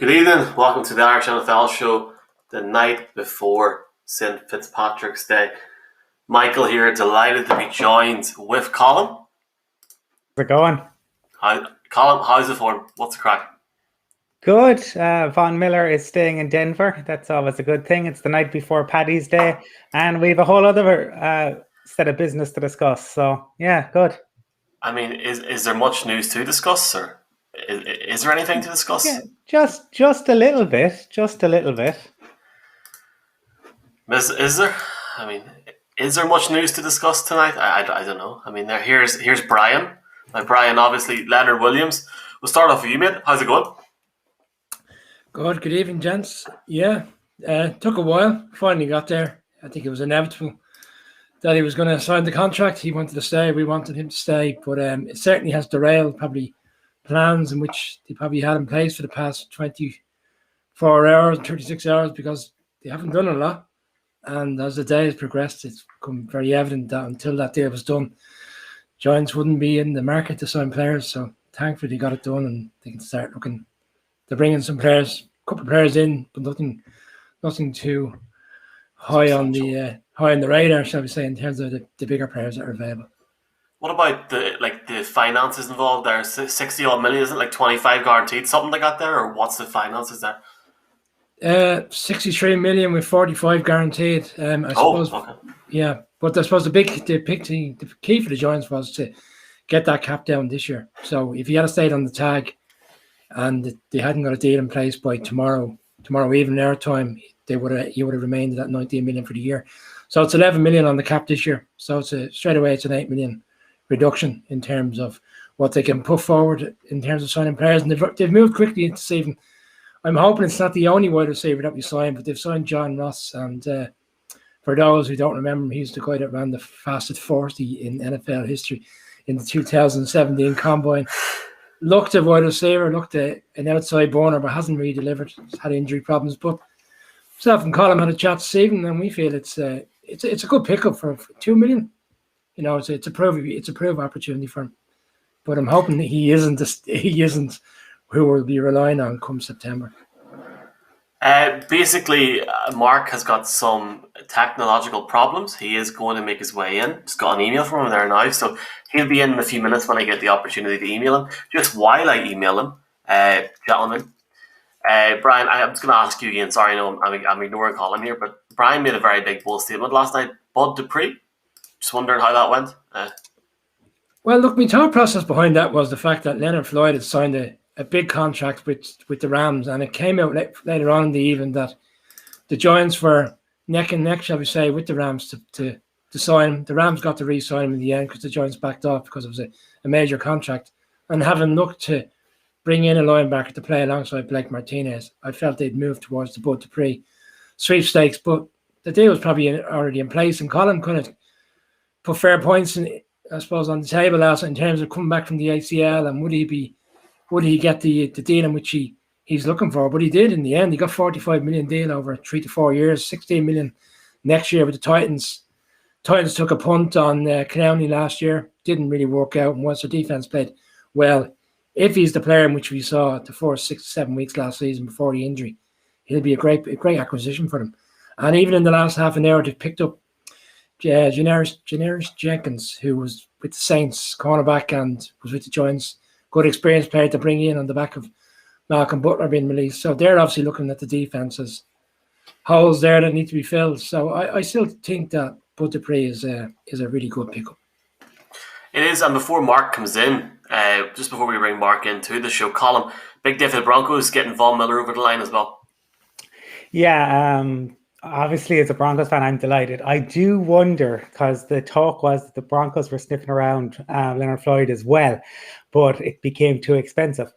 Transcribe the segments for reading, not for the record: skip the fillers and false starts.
Good evening, welcome to the Irish NFL show the night before St. Fitzpatrick's Day. Michael here, delighted to be joined with Colin. How's it going? Hi, Colin, how's the form? What's the crack? Good. Von Miller is staying in Denver. That's always a good thing. It's the night before Paddy's Day, and we have a whole other set of business to discuss. So, yeah, good. I mean, is there much news to discuss, or is there anything to discuss? Yeah, just a little bit. Just a little bit. Is there? I mean, is there much news to discuss tonight? I don't know. I mean, here's Brian. Brian, obviously, Leonard Williams. We'll start off with you, mate. How's it going? Good evening, gents. Yeah, took a while. Finally got there. I think it was inevitable that he was going to sign the contract. He wanted to stay. We wanted him to stay. But it certainly has derailed probably plans in which they probably had in place for the past 24 hours, 36 hours, because they haven't done a lot. And as the day has progressed, it's become very evident that until that deal was done, Giants wouldn't be in the market to sign players. So thankfully they got it done and they can start looking. They're bringing some players, a couple of players in, but nothing too high on the radar, shall we say, in terms of the bigger players that are available. What about the finances involved? There's 60 odd million, isn't it? Like 25 guaranteed, something like that there, or what's the finances there? 63 million with 45 guaranteed. I suppose. Okay. Yeah, but I suppose the key for the Giants was to get that cap down this year. So if he had stayed on the tag, and they hadn't got a deal in place by tomorrow evening our time, he would have remained at 19 million for the year. So it's 11 million on the cap this year. So straight away it's an 8 million reduction in terms of what they can put forward in terms of signing players. And they've moved quickly into saving. I'm hoping it's not the only wide receiver that we signed, but they've signed John Ross. And for those who don't remember him, he's the guy that ran the fastest 40 in NFL history in the 2017 Combine. Looked a wide receiver, looked at an outside burner, but hasn't really delivered. He's had injury problems. But myself and Colin had a chat this evening, and we feel it's a good pickup for 2 million. You know, it's a prove opportunity for him. But I'm hoping that he isn't who we'll be relying on come September. Basically, Mark has got some technological problems. He is going to make his way in. Just got an email from him there now, so he'll be in a few minutes when I get the opportunity to email him. Just while I email him, gentlemen, Brian, I'm just going to ask you again. Sorry, no, I'm ignoring Colin here, but Brian made a very big bold statement last night. Bud Dupree, just wondering how that went. Well, look, my thought process behind that was the fact that Leonard Floyd had signed a big contract with the Rams, and it came out later on in the evening that the Giants were neck and neck, shall we say, with the Rams to sign him. The Rams got to re-sign him in the end because the Giants backed off because it was a major contract. And having looked to bring in a linebacker to play alongside Blake Martinez, I felt they'd move towards the Bud Dupree sweepstakes, but the deal was probably already in place, and Colin kind of put fair points, I suppose, on the table last night in terms of coming back from the ACL and would he get the deal in which he's looking for? But he did in the end. He got 45 million deal over 3 to 4 years, 16 million next year with the Titans. Titans took a punt on Clowney last year. Didn't really work out. And once their defense played well, if he's the player in which we saw the first 6 to 7 weeks last season before the injury, he'll be a great acquisition for them. And even in the last half an hour, they picked up Janoris Jenkins, who was with the Saints, cornerback, and was with the Giants. Good experienced player to bring in on the back of Malcolm Butler being released. So they're obviously looking at the defenses, holes there that need to be filled. So I still think that Bud Dupree is a really good pickup. It is, and before Mark comes in, just before we bring Mark into the show, Colin, big day for the Broncos, getting Von Miller over the line as well. Yeah, obviously as a Broncos fan, I'm delighted. I do wonder, because the talk was that the Broncos were sniffing around Leonard Floyd as well, but it became too expensive.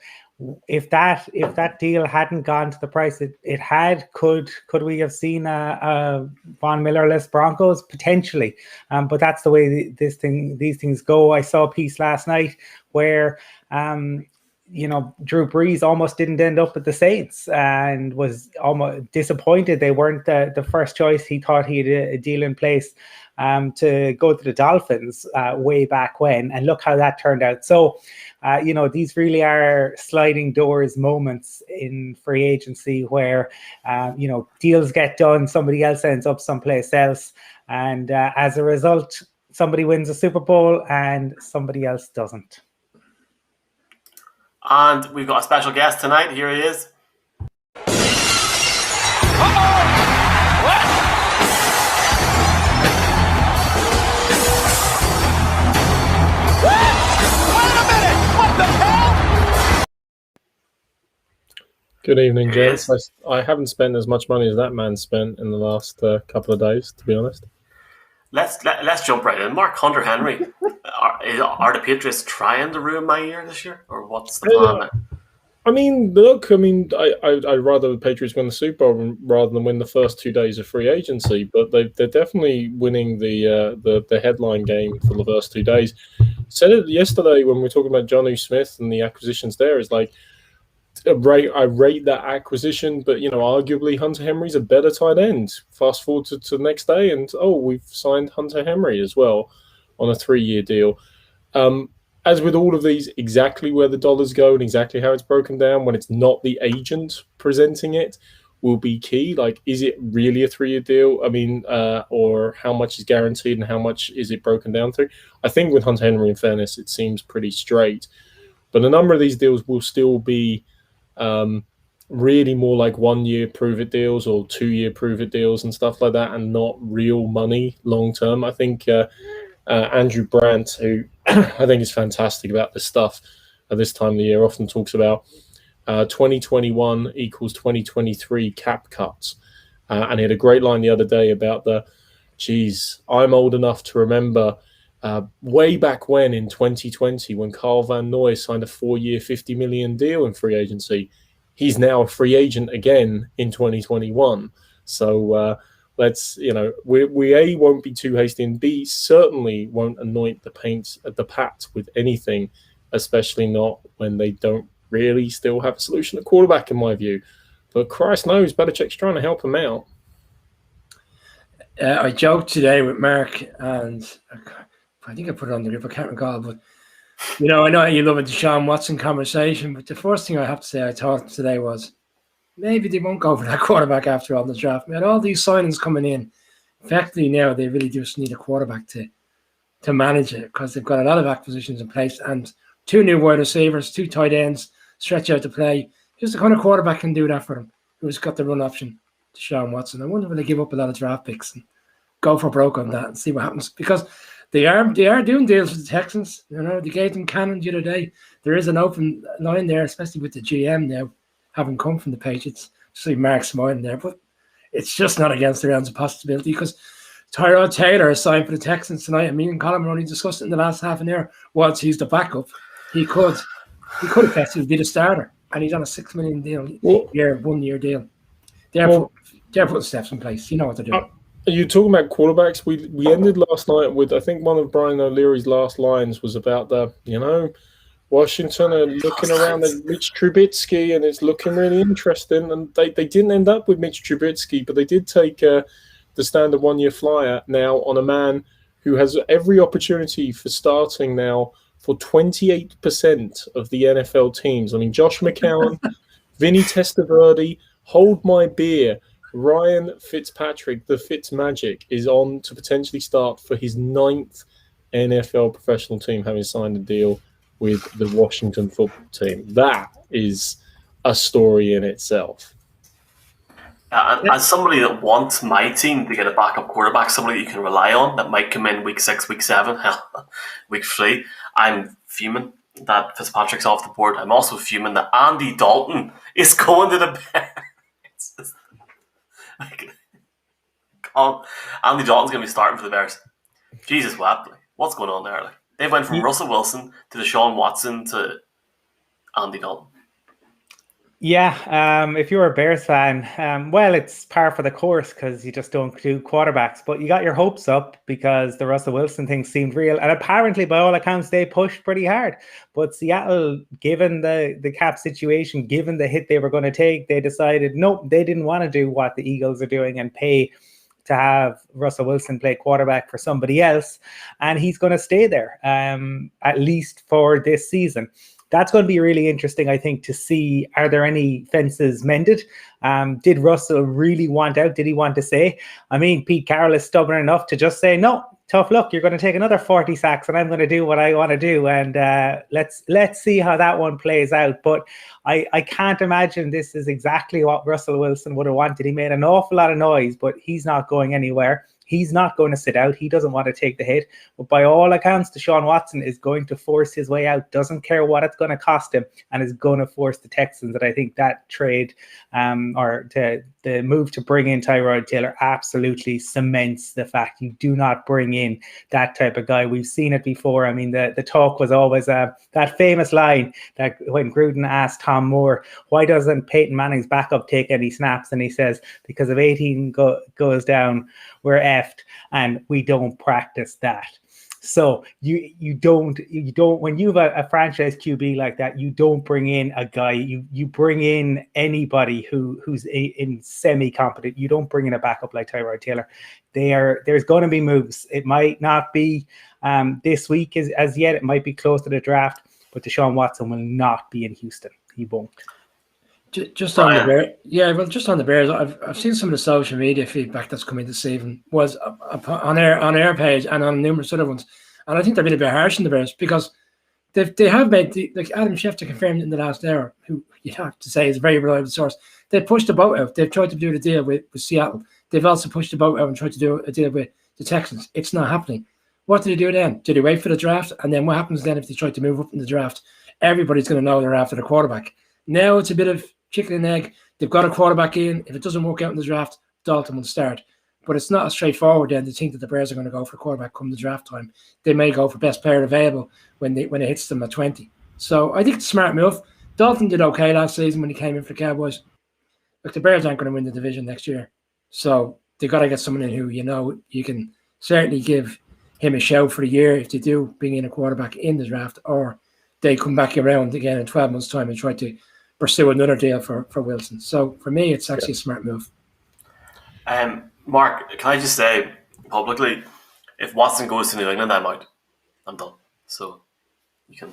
If that deal hadn't gone to the price it had, could we have seen a Von Miller-less Broncos? Potentially, but that's the way these things go. I saw a piece last night where Drew Brees almost didn't end up at the Saints and was almost disappointed they weren't the first choice. He thought he had a deal in place to go to the Dolphins way back when, and look how that turned out. So, these really are sliding doors moments in free agency where, deals get done, somebody else ends up someplace else, and as a result, somebody wins a Super Bowl and somebody else doesn't. And we've got a special guest tonight. Here he is. Good evening, gents. I haven't spent as much money as that man spent in the last couple of days, to be honest. Let's jump right in. Mark, Hunter Henry. Are the Patriots trying to ruin my year this year, or what's the plan? I'd rather the Patriots win the Super Bowl rather than win the first 2 days of free agency, but they're definitely winning the headline game for the first 2 days. Said it yesterday when we were talking about Jonnu Smith and the acquisitions there. Is like, I rate that acquisition, but arguably Hunter Henry's a better tight end. Fast forward to the next day, and we've signed Hunter Henry as well on a 3-year deal. As with all of these, exactly where the dollars go and exactly how it's broken down when it's not the agent presenting it will be key. Like, is it really a 3-year deal? Or how much is guaranteed and how much is it broken down through? I think with Hunter Henry, in fairness, it seems pretty straight. But a number of these deals will still be really more like 1-year prove-it deals or 2-year prove-it deals and stuff like that, and not real money long-term. I think Andrew Brandt, who I think is fantastic about this stuff at this time of the year, often talks about 2021 equals 2023 cap cuts. And he had a great line the other day about I'm old enough to remember way back when in 2020 when Carl Van Noy signed a 4-year, $50 million deal in free agency. He's now a free agent again in 2021. So we won't be too hasty, and B, certainly won't anoint the pat with anything, especially not when they don't really still have a solution at quarterback, in my view. But Christ knows, Belichick's trying to help him out. I joked today with Mark, and I think I put it on the group. I can't recall, but I know you love a Deshaun Watson conversation, but the first thing I have to say I thought today was maybe they won't go for that quarterback after all the draft. We had all these signings coming in. Effectively now they really just need a quarterback to manage it, because they've got a lot of acquisitions in place and 2 new wide receivers, 2 tight ends, stretch out to play. Just the kind of quarterback can do that for them, who's got the run option, Deshaun Watson. I wonder if they give up a lot of draft picks and go for broke on that and see what happens, because they are doing deals with the Texans. They gave them Cannon the other day. There is an open line there, especially with the GM now having come from the Patriots. See Mark smiling there, but it's just not against the realms of possibility, because Tyrod Taylor is signed for the Texans tonight, and me and Colin only discussed it in the last half an hour. Once he's the backup, he could effectively be the starter, and he's on a $6 million deal, 1-year deal. They're putting steps in place. You know what they're doing. You're talking about quarterbacks. We ended last night with, I think one of Brian O'Leary's last lines was about Washington are looking around at Mitch Trubisky, and it's looking really interesting. And they didn't end up with Mitch Trubisky, but they did take the standard 1-year flyer now on a man who has every opportunity for starting now for 28% of the NFL teams. I mean, Josh McCown, Vinny Testaverde, Hold My Beer, Ryan Fitzpatrick, the Fitzmagic, is on to potentially start for his 9th NFL professional team, having signed a deal with the Washington football team. That is a story in itself. As somebody that wants my team to get a backup quarterback, somebody you can rely on, that might come in week 6, week 7, week 3, I'm fuming that Fitzpatrick's off the board. I'm also fuming that Andy Dalton is going to the Bears. Andy Dalton's going to be starting for the Bears. Jesus, what's going on there? They went from Russell Wilson to Deshaun Watson to Andy Dalton. Yeah, if you're a Bears fan, it's par for the course, because you just don't do quarterbacks. But you got your hopes up because the Russell Wilson thing seemed real. And apparently, by all accounts, they pushed pretty hard. But Seattle, given the cap situation, given the hit they were going to take, they decided, nope, they didn't want to do what the Eagles are doing and pay to have Russell Wilson play quarterback for somebody else, and he's going to stay there at least for this season. That's going to be really interesting, I think, to see, are there any fences mended? Did Russell really want out? Did he want to say? I mean, Pete Carroll is stubborn enough to just say, no, tough luck, you're going to take another 40 sacks and I'm going to do what I want to do. And let's see how that one plays out. But I can't imagine this is exactly what Russell Wilson would have wanted. He made an awful lot of noise, but he's not going anywhere. He's not going to sit out. He doesn't want to take the hit. But by all accounts, Deshaun Watson is going to force his way out, doesn't care what it's going to cost him, and is going to force the Texans. And I think that trade or the move to bring in Tyrod Taylor absolutely cements the fact you do not bring in that type of guy. We've seen it before. I mean, the talk was always that famous line that when Gruden asked Tom Moore, why doesn't Peyton Manning's backup take any snaps? And he says, because if 18 goes down, we're effed, and we don't practice that. So you don't when you have a franchise QB like that, you don't bring in a guy. You bring in anybody who's in semi-competent. You don't bring in a backup like Tyrod Taylor. There's going to be moves. It might not be this week as yet. It might be close to the draft, but Deshaun Watson will not be in Houston. He won't. Just on the Bears, just on the Bears, I've seen some of the social media feedback that's coming this evening was on our page and on numerous other ones, and I think they've been a bit harsh on the Bears because they have made like Adam Schefter confirmed in the last hour, who you have to say is a very reliable source. They pushed the boat out. They've tried to do the deal with Seattle. They've also pushed the boat out and tried to do a deal with the Texans. It's not happening. What do they do then? Do they wait for the draft? And then what happens then if they try to move up in the draft? Everybody's going to know they're after the quarterback. Now it's a bit of chicken and egg. They've got a quarterback in. If it doesn't work out in the draft, Dalton will start. But it's not as straightforward then to think that the Bears are going to go for quarterback come the draft time. They may go for best player available when it hits them at 20. So I think it's a smart move. Dalton did okay last season when he came in for the Cowboys. Look, the Bears aren't going to win the division next year. So they've got to get someone in who, you can certainly give him a shout for a year if they do bring in a quarterback in the draft, or they come back around again in 12 months' time and try to pursue another deal for Wilson. So for me, it's actually a smart move. Mark, can I just say publicly, if Watson goes to New England, I'm done. So you can.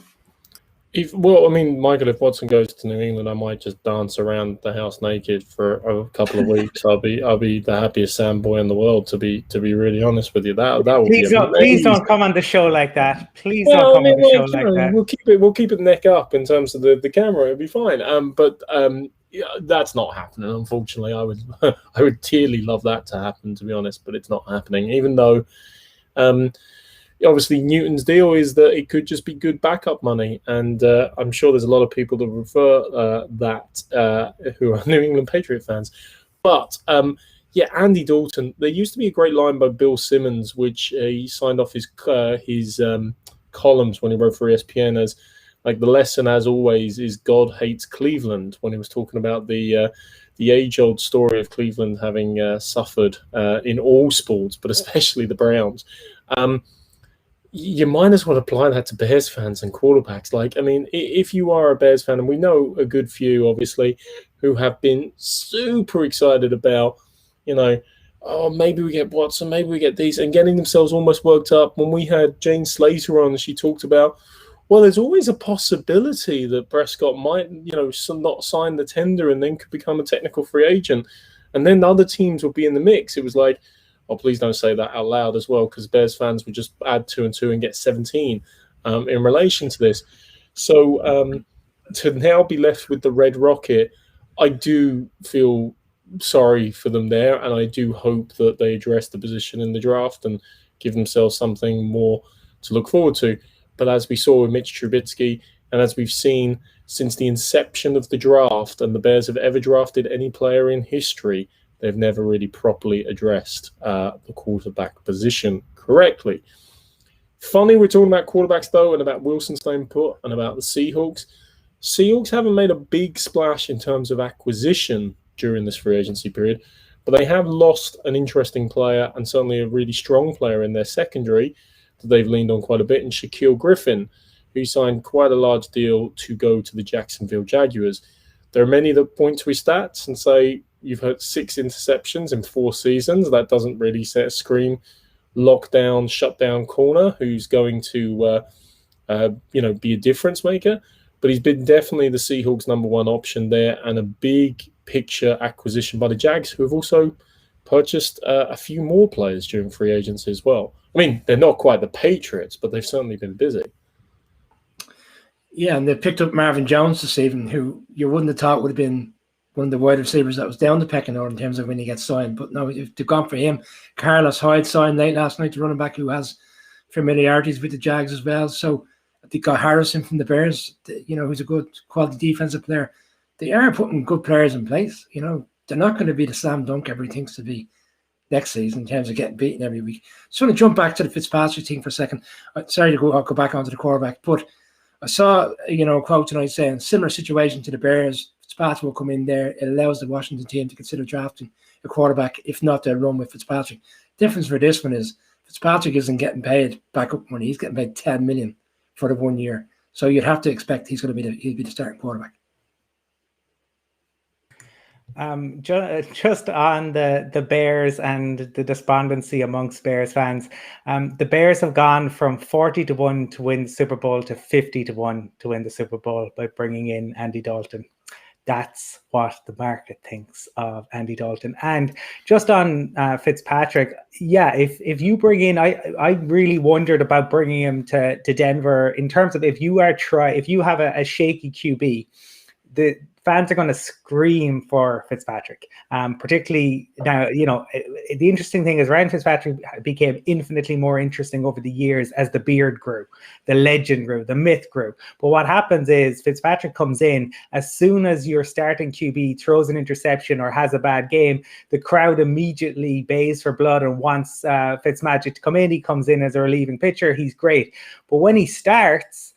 Michael, if Watson goes to New England, I might just dance around the house naked for a couple of weeks. I'll be the happiest Sam boy in the world. To be really honest with you, that will be amazing. Please don't come on the show like that. Don't come on the show like that. We'll keep it neck up in terms of the camera. It'll be fine. But that's not happening. Unfortunately, I would dearly love that to happen, to be honest, but it's not happening. Even though. Obviously, Newton's deal is that it could just be good backup money, and I'm sure there's a lot of people that prefer that who are New England Patriot fans. But Andy Dalton. There used to be a great line by Bill Simmons, which he signed off his columns when he wrote for ESPN as like the lesson, as always, is God hates Cleveland. When he was talking about the age-old story of Cleveland having suffered in all sports, but especially the Browns. You might as well apply that to Bears fans and quarterbacks. If you are a Bears fan, and we know a good few, obviously, who have been super excited about, maybe we get Watson, maybe we get these, and getting themselves almost worked up. When we had Jane Slater on, she talked about, well, there's always a possibility that Prescott might, not sign the tender and then could become a technical free agent. And then other teams will be in the mix. It was like, oh, please don't say that out loud as well, because Bears fans would just add 2 and 2 and get 17 in relation to this. So to now be left with the Red Rocket, I do feel sorry for them there, and I do hope that they address the position in the draft and give themselves something more to look forward to. But as we saw with Mitch Trubisky, and as we've seen since the inception of the draft, and the Bears have ever drafted any player in history, they've never really properly addressed the quarterback position correctly. Funny, we're talking about quarterbacks, though, and about Wilson staying put, and about the Seahawks. Seahawks haven't made a big splash in terms of acquisition during this free agency period, but they have lost an interesting player, and certainly a really strong player in their secondary that they've leaned on quite a bit, in Shaquille Griffin, who signed quite a large deal to go to the Jacksonville Jaguars. There are many that point to his stats and say, you've heard 6 interceptions in 4 seasons. That doesn't really scream lockdown, shutdown corner who's going to be a difference maker. But he's been definitely the Seahawks' #1 option there, and a big picture acquisition by the Jags, who have also purchased a few more players during free agency as well. I mean, they're not quite the Patriots, but they've certainly been busy. Yeah, and they picked up Marvin Jones this evening, who you wouldn't have thought would have been one of the wide receivers that was down the pecking order in terms of when he gets signed. But no, if they've gone for him. Carlos Hyde signed late last night, the running back who has familiarities with the Jags as well. So they got Harrison from the Bears, who's a good quality defensive player. They are putting good players in place. They're not going to be the slam dunk everybody thinks to be next season in terms of getting beaten every week. Just want to jump back to the Fitzpatrick thing for a second. Sorry to I'll go back onto the quarterback, but I saw a quote tonight saying similar situation to the Bears. Fitzpatrick will come in there. It allows the Washington team to consider drafting a quarterback. If not, they'll run with Fitzpatrick. Difference for this one is Fitzpatrick isn't getting paid backup money. He's getting paid $10 million for the 1 year. So you'd have to expect he'll be the starting quarterback. Just on the Bears and the despondency amongst Bears fans, the Bears have gone from 40-1 to win the Super Bowl to 50-1 to win the Super Bowl by bringing in Andy Dalton. That's what the market thinks of Andy Dalton. And just on Fitzpatrick, yeah, if you bring in, I really wondered about bringing him to Denver in terms of if you have a shaky QB, the fans are going to scream for Fitzpatrick. Particularly now, the interesting thing is Ryan Fitzpatrick became infinitely more interesting over the years as the beard grew, the legend grew, the myth grew. But what happens is Fitzpatrick comes in, as soon as your starting QB throws an interception or has a bad game, the crowd immediately bays for blood and wants Fitzmagic to come in. He comes in as a relieving pitcher. He's great. But when he starts,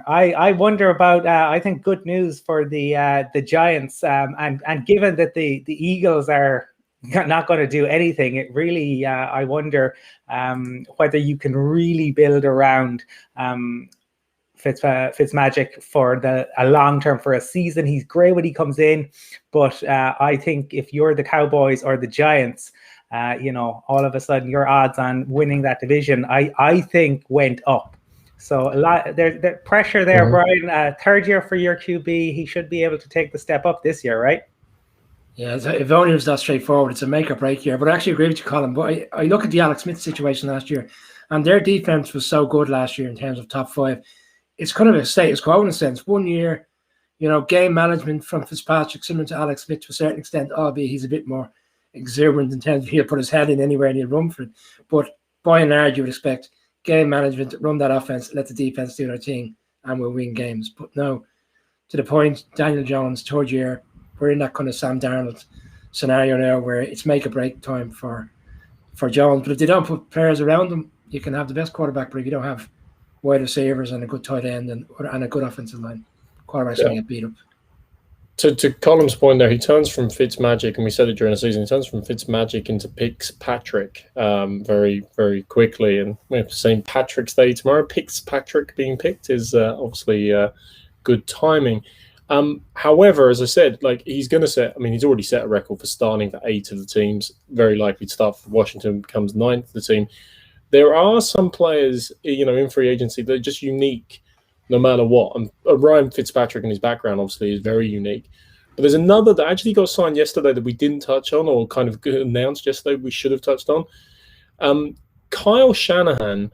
I wonder about. I think good news for the Giants, and given that the Eagles are not going to do anything, it really I wonder whether you can really build around Fitzmagic for a long term, for a season. He's great when he comes in, but I think if you're the Cowboys or the Giants, all of a sudden your odds on winning that division, I think, went up. So a lot there's pressure there, Brian. Third year for your QB, he should be able to take the step up this year, right? Yeah, if only it was that straightforward. It's a make or break year. But I actually agree with you, Colin. But I look at the Alex Smith situation last year, and their defense was so good last year in terms of top 5. It's kind of a status quo in a sense. 1 year, game management from Fitzpatrick, similar to Alex Smith to a certain extent, albeit he's a bit more exuberant in terms of he'll put his head in anywhere and he'll run for it. But by and large, you would expect game management, run that offense, let the defense do their thing, and we'll win games. But no, to the point, Daniel Jones, third year, we're in that kind of Sam Darnold scenario now where it's make or break time for Jones. But if they don't put players around him, you can have the best quarterback, but if you don't have wide receivers and a good tight end and a good offensive line, quarterback's going to get beat up. To Colin's point there, he turns from Fitzmagic, and we said it during the season, he turns from Fitzmagic into Fitzpatrick very, very quickly. And we're saying Patrick's Day tomorrow. Fitzpatrick being picked is obviously good timing. However, as I said, he's going to he's already set a record for starting for 8 of the teams, very likely to start for Washington, becomes 9th of the team. There are some players, in free agency that are just unique no matter what. And Ryan Fitzpatrick and his background obviously is very unique. But there's another that actually got signed yesterday that we didn't touch on, or kind of announced yesterday we should have touched on. Kyle Shanahan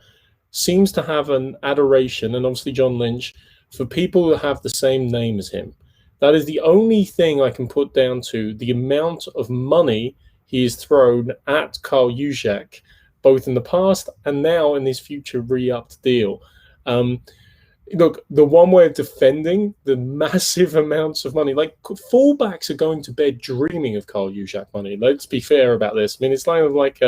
seems to have an adoration, and obviously John Lynch, for people that have the same name as him. That is the only thing I can put down to the amount of money he has thrown at Kyle Juszczyk, both in the past and now in his future re-upped deal. Look, the one way of defending the massive amounts of money, fullbacks are going to bed dreaming of Kyle Juszczyk money. Let's be fair about this. It's like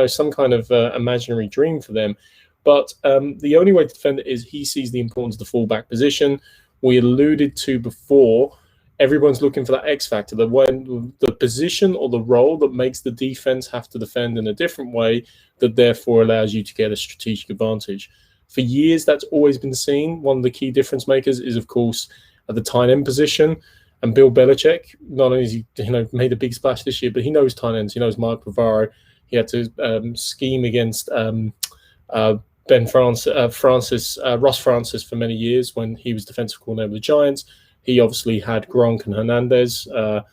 some kind of imaginary dream for them. But the only way to defend it is he sees the importance of the fullback position. We alluded to before, everyone's looking for that X factor, the position or the role that makes the defense have to defend in a different way, that therefore allows you to get a strategic advantage. For years, that's always been seen. One of the key difference makers is, of course, at the tight end position. And Bill Belichick, not only has he made a big splash this year, but he knows tight ends. He knows Mike Bavaro. He had to scheme against Ross Francis for many years when he was defensive coordinator of the Giants. He obviously had Gronk and Hernandez. I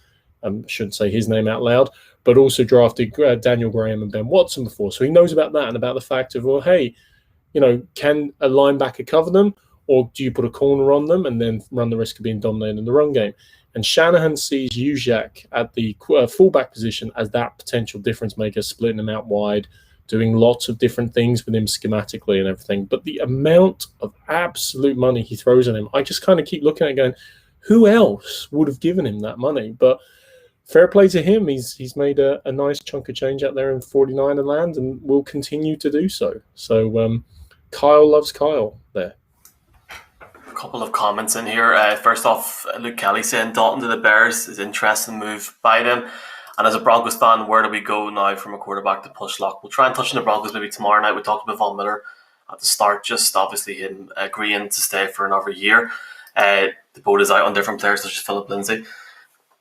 shouldn't say his name out loud, but also drafted Daniel Graham and Ben Watson before. So he knows about that and about the fact of, well, hey, can a linebacker cover them, or do you put a corner on them and then run the risk of being dominated in the run game? And Shanahan sees Uzak at the fullback position as that potential difference maker, splitting him out wide, doing lots of different things with him schematically and everything. But the amount of absolute money he throws at him, I just kind of keep looking at it going, who else would have given him that money? But fair play to him. He's made a nice chunk of change out there in 49er land and will continue to do so. So Kyle loves Kyle there. Couple of comments in here. First off, Luke Kelly saying Dalton to the Bears is an interesting move by them. And as a Broncos fan, where do we go now from a quarterback to push lock? We'll try and touch on the Broncos maybe tomorrow night. We talked about Von Miller at the start, just obviously him agreeing to stay for another year. The boat is out on different players such as Philip Lindsay.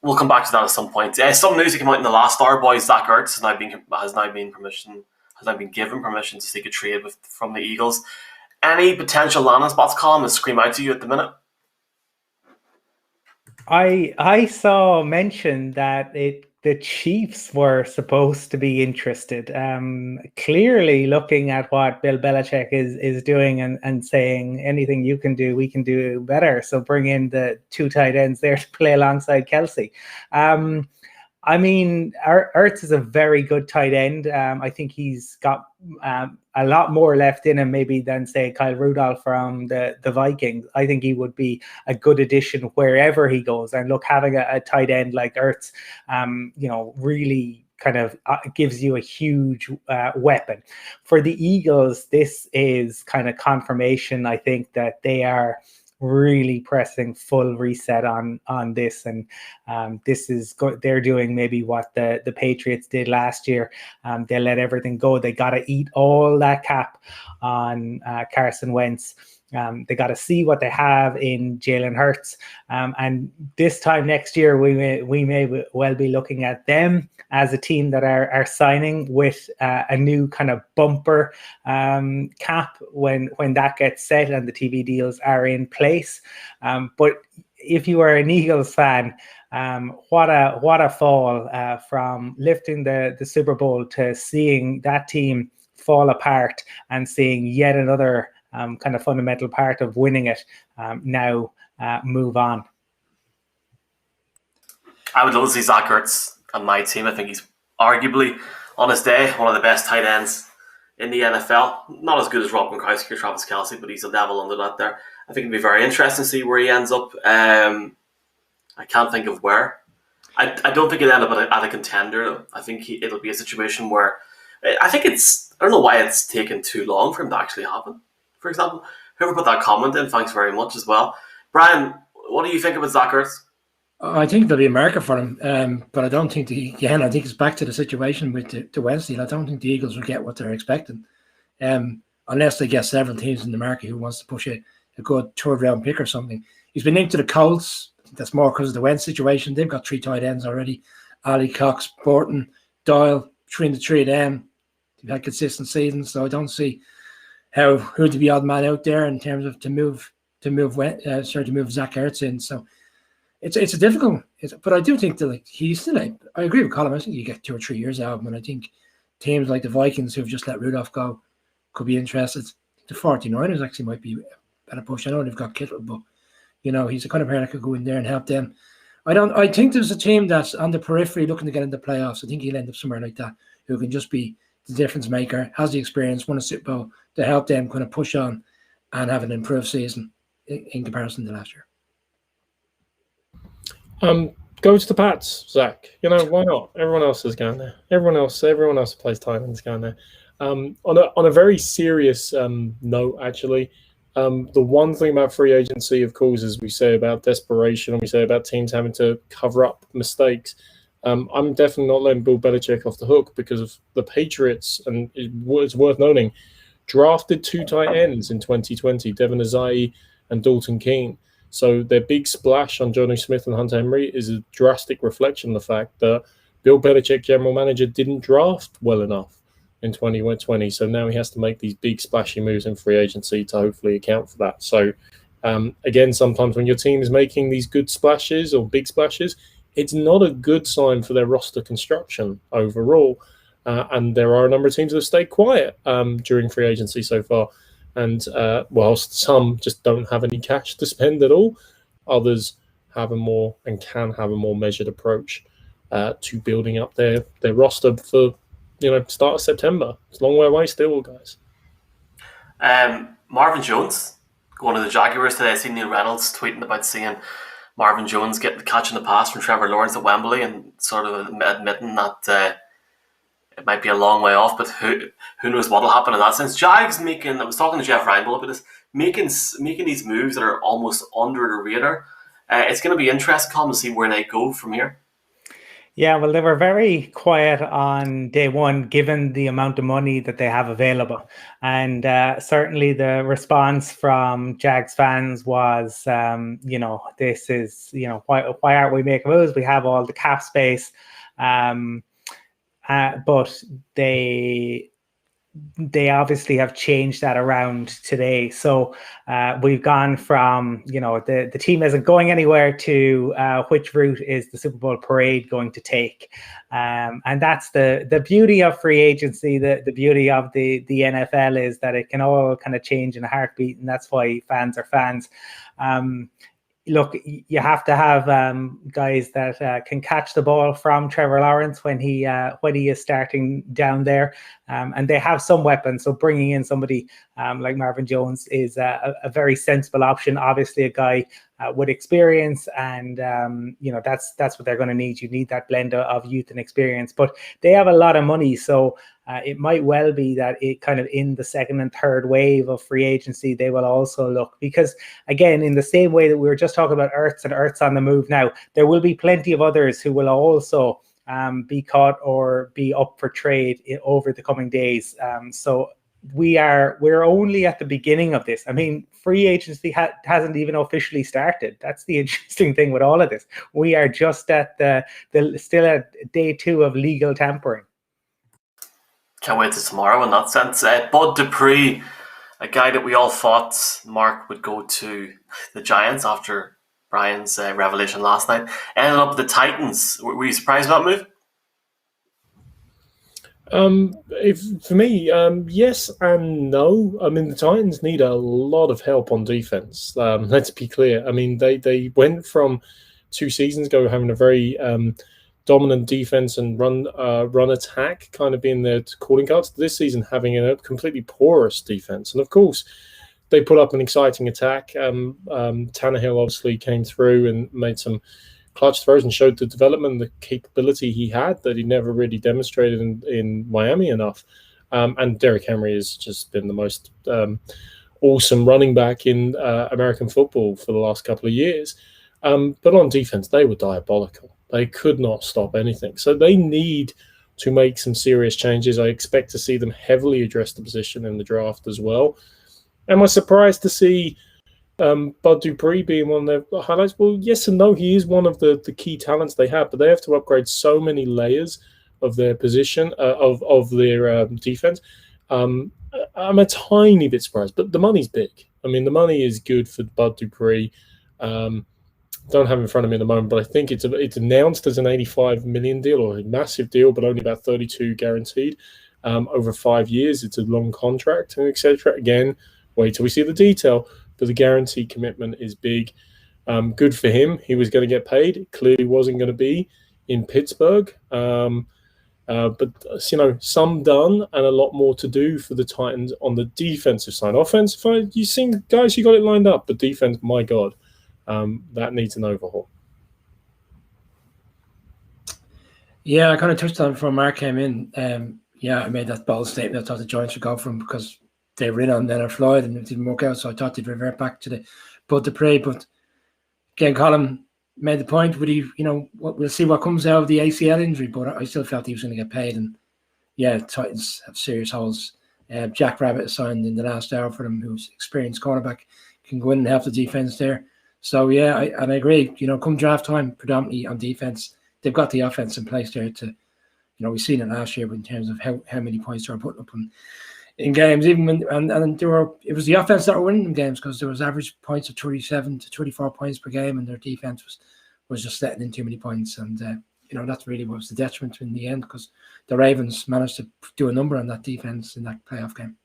We'll come back to that at some point. Some news that came out in the last hour, boys. Zach Ertz has now been given permission to seek a trade from the Eagles. Any potential landing spots, Colin, that scream out to you at the minute? I saw mention that the Chiefs were supposed to be interested. Clearly looking at what Bill Belichick is doing and saying anything you can do, we can do better. So bring in the two tight ends there to play alongside Kelsey. I mean, Ertz is a very good tight end. I think he's got a lot more left in him maybe than, say, Kyle Rudolph from the Vikings. I think he would be a good addition wherever he goes. And look, having a tight end like Ertz, really kind of gives you a huge weapon. For the Eagles, this is kind of confirmation, I think, that they are really pressing full reset on this, and this is they're doing maybe what the Patriots did last year. They let everything go. They got to eat all that cap on Carson Wentz. They got to see what they have in Jalen Hurts, and this time next year we may well be looking at them as a team that are signing with a new kind of bumper cap when that gets set and the TV deals are in place. But if you are an Eagles fan, what a fall from lifting the Super Bowl to seeing that team fall apart and seeing yet another kind of fundamental part of winning it now move on. I would love to see Zach Ertz on my team. I think he's arguably, on his day, one of the best tight ends in the NFL. Not as good as Rob Gronkowski or Travis Kelce, but he's a level under that there. I think it'd be very interesting to see where he ends up. I can't think of where. I don't think he'll end up at a contender, though. I think it'll be a situation where I don't know why it's taken too long for him to actually happen. For example, whoever put that comment in, thanks very much as well. Brian, what do you think about Zach Ertz? I think there'll be a market for him, but I don't think I think it's back to the situation with the West deal. I don't think the Eagles will get what they're expecting, unless they get several teams in the market who wants to push a good third round pick or something. He's been linked to the Colts. I think that's more because of the Wentz situation. They've got three tight ends already: Ali, Cox, Borton, Doyle. Between the three of them, they've had consistent seasons, so I don't see who to be odd man out there in terms of to move Zach Ertz in. So it's a difficult. But I do think that he's still. I agree with Colin. I think you get 2 or 3 years out of him, and I think teams like the Vikings who've just let Rudolph go could be interested. The 49ers actually might be a better push. I know they've got Kittle, but he's the kind of player that could go in there and help them. I think there's a team that's on the periphery looking to get into the playoffs. I think he'll end up somewhere like that, who can just be the difference maker, has the experience, won a Super Bowl to help them kind of push on and have an improved season in comparison to last year. Go to the Pats, Zach. Why not? Everyone else is going there. Everyone else who plays tight end is going there. On a very serious note, actually, the one thing about free agency, of course, is we say about desperation and we say about teams having to cover up mistakes. I'm definitely not letting Bill Belichick off the hook because of the Patriots, and it's worth noting, drafted 2 tight ends in 2020, Devin Azayi and Dalton Keene. So their big splash on Johnny Smith and Hunter Henry is a drastic reflection of the fact that Bill Belichick, general manager, didn't draft well enough in 2020. So now he has to make these big splashy moves in free agency to hopefully account for that. So again, sometimes when your team is making these good splashes or big splashes, it's not a good sign for their roster construction overall. And there are a number of teams that have stayed quiet during free agency so far. And whilst some just don't have any cash to spend at all, others have a more and can have a more measured approach to building up their roster for start of September. It's a long way away still, guys. Marvin Jones going to the Jaguars today. I seen Neil Reynolds tweeting about seeing Marvin Jones get the catch in the pass from Trevor Lawrence at Wembley and sort of admitting that it might be a long way off, but who knows what will happen in that sense. Jags I was talking to Jeff Reinbold about this, making these moves that are almost under the radar. It's going to be interesting, Colin, to see where they go from here. Yeah, well, they were very quiet on day one, given the amount of money that they have available. And certainly the response from Jags fans was, this is, why aren't we making moves? We have all the cap space. But they obviously have changed that around today. So we've gone from, the team isn't going anywhere to which route is the Super Bowl parade going to take. And that's the beauty of free agency, the beauty of the NFL is that it can all kind of change in a heartbeat. And that's why fans are fans. Look, you have to have guys that can catch the ball from Trevor Lawrence when he is starting down there, and they have some weapons. So bringing in somebody like Marvin Jones is a very sensible option. Obviously, a guy with experience, and that's what they're going to need. You need that blend of youth and experience, but they have a lot of money, so it might well be that it kind of in the second and third wave of free agency, they will also look, because again, in the same way that we were just talking about Ertz on the move now, there will be plenty of others who will also be caught or be up for trade over the coming days. So we're only at the beginning of this. I mean, free agency hasn't even officially started. That's the interesting thing with all of this. We are just at still at day 2 of legal tampering. Can't wait till tomorrow in that sense. Bud Dupree, a guy that we all thought, Mark, would go to the Giants after Brian's revelation last night, ended up the Titans. Were you surprised by that move? For me, yes and no. I mean, the Titans need a lot of help on defense. Let's be clear. I mean, they went from 2 seasons ago having a very dominant defense and run attack kind of being their calling cards, this season having a completely porous defense. And of course, they put up an exciting attack. Tannehill obviously came through and made some clutch throws and showed the development, the capability he had that he never really demonstrated in Miami enough. And Derrick Henry has just been the most awesome running back in American football for the last couple of years. But on defense, they were diabolical. They could not stop anything. So they need to make some serious changes. I expect to see them heavily address the position in the draft as well. Am I surprised to see Bud Dupree being one of their highlights? Well, yes and no. He is one of the key talents they have, but they have to upgrade so many layers of their position, of their defense. I'm a tiny bit surprised, but the money's big. I mean, the money is good for Bud Dupree. Don't have it in front of me at the moment, but I think it's announced as an $85 million deal, or a massive deal, but only about 32 guaranteed over 5 years. It's a long contract, and etc. Again, wait till we see the detail, but the guarantee commitment is big. Good for him. He was going to get paid. It clearly wasn't going to be in Pittsburgh. But some done and a lot more to do for the Titans on the defensive side. Offensive side, you seen guys, you got it lined up, but defense, my God. That needs an overhaul. Yeah, I kind of touched on it before Mark came in. I made that bold statement. I thought the Giants would go for him because they were in on Leonard Floyd and it didn't work out. So I thought they'd revert back to the Bud Dupree. But again, Colin made the point. Would he, we'll see what comes out of the ACL injury. But I still felt he was going to get paid. And yeah, the Titans have serious holes. Jack Rabbit signed in the last hour for them, who's experienced cornerback, can go in and help the defense there. So yeah, I agree. Come draft time, predominantly on defense, they've got the offense in place there to. We've seen it last year in terms of how many points they were putting up in games, even when it was the offense that were winning them games because there was average points of 37 to 24 points per game, and their defense was just letting in too many points, and that's really what was the detriment in the end because the Ravens managed to do a number on that defense in that playoff game.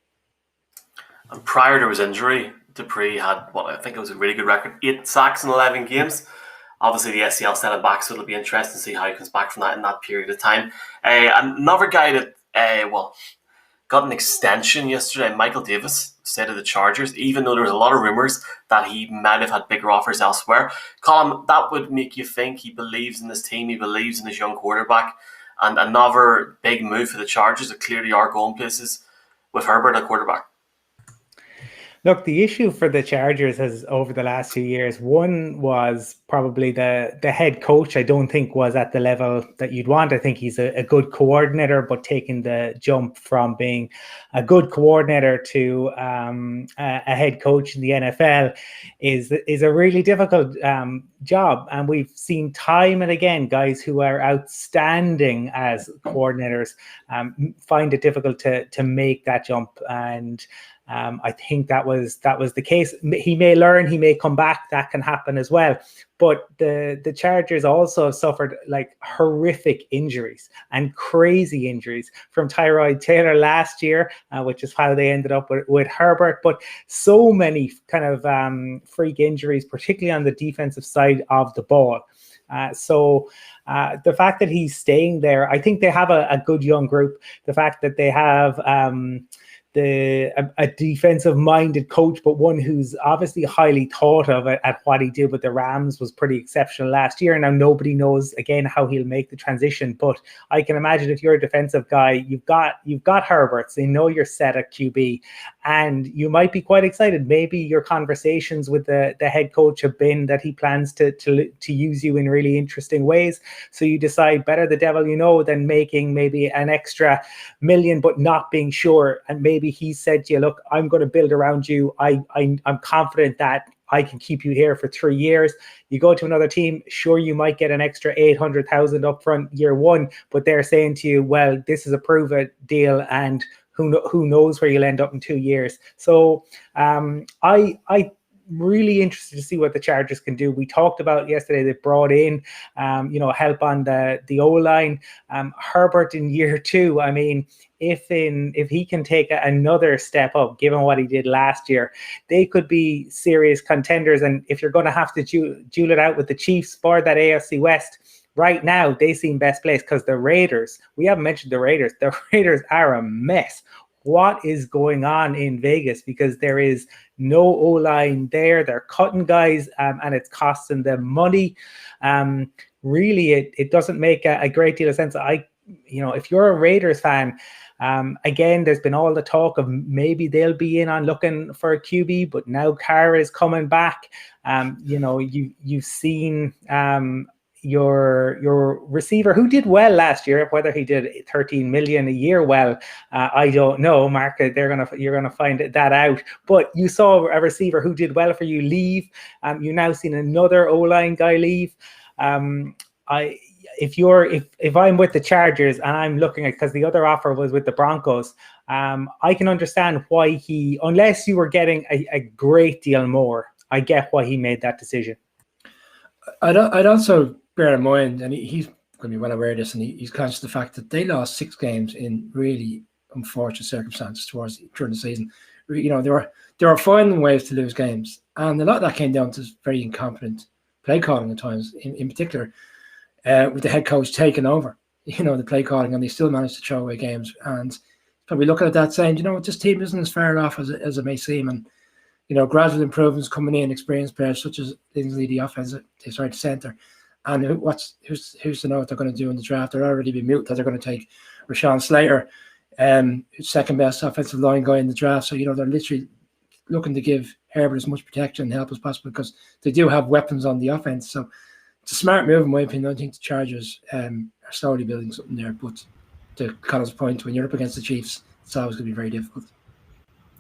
And prior to his injury, Dupree had what I think it was a really good record: 8 sacks in 11 games. Obviously, the SCL set him back, so it'll be interesting to see how he comes back from that in that period of time. Another guy that, got an extension yesterday, Michael Davis, stayed at the Chargers, even though there was a lot of rumours that he might have had bigger offers elsewhere. Colin, that would make you think he believes in this team, he believes in his young quarterback, and another big move for the Chargers that clearly are going places with Herbert at quarterback. Look, the issue for the Chargers has over the last few years, one was probably the head coach. I don't think was at the level that you'd want. I think he's a good coordinator, but taking the jump from being a good coordinator to a head coach in the NFL is a really difficult job. And we've seen time and again guys who are outstanding as coordinators find it difficult to make that jump. And I think that was the case. He may learn, he may come back. That can happen as well. But the Chargers also suffered like horrific injuries and crazy injuries from Tyrod Taylor last year, which is how they ended up with Herbert. But so many kind of freak injuries, particularly on the defensive side of the ball. So the fact that he's staying there, I think they have a good young group. The fact that they have a defensive-minded coach, but one who's obviously highly thought of at what he did with the Rams was pretty exceptional last year. Now nobody knows again how he'll make the transition, but I can imagine if you're a defensive guy, you've got Herbert, so you know you're set at QB, and you might be quite excited. Maybe your conversations with the head coach have been that he plans to use you in really interesting ways. So you decide better the devil you know than making maybe an extra million but not being sure, and maybe he said to you, look, I'm going to build around you. I'm confident that I can keep you here for 3 years. You go to another team, sure, you might get an extra 800,000 up front year one, but they're saying to you, well, this is a prove-it deal, and who knows where you'll end up in 2 years. So I really interested to see what the Chargers can do. We talked about yesterday, they brought in help on the O-line. Herbert in year 2, I mean, if he can take another step up, given what he did last year, they could be serious contenders. And if you're going to have to duel it out with the Chiefs for that AFC West, right now they seem best placed because the Raiders, we haven't mentioned the Raiders are a mess. What is going on in Vegas? Because there is no O-line there. They're cutting guys and it's costing them money. Really, it doesn't make a great deal of sense. If you're a Raiders fan, again, there's been all the talk of maybe they'll be in on looking for a QB, but now Carr is coming back. You've seen your receiver who did well last year, whether he did 13 million a year well, I don't know, Mark. You're gonna find that out. But you saw a receiver who did well for you leave. You now seen another O-line guy leave. If I'm with the Chargers and I'm looking at, because the other offer was with the Broncos, I can understand why unless you were getting a great deal more, I get why he made that decision. I'd also bear in mind, and he's going to be well aware of this, and he's conscious of the fact that they lost 6 games in really unfortunate circumstances during the season. They were finding ways to lose games, and a lot of that came down to very incompetent play calling at times, in particular with the head coach taking over, the play calling, and they still managed to throw away games. And probably looking at that saying, this team isn't as far off as it may seem, and gradual improvements coming in, experienced players such as Lindsay, the center. And who's to know what they're going to do in the draft? They're already been mute that they're going to take Rashawn Slater, second best offensive line guy in the draft. So, they're literally looking to give Herbert as much protection and help as possible because they do have weapons on the offense. So it's a smart move, in my opinion. I think the Chargers are slowly building something there. But to Colin's point, when you're up against the Chiefs, it's always going to be very difficult.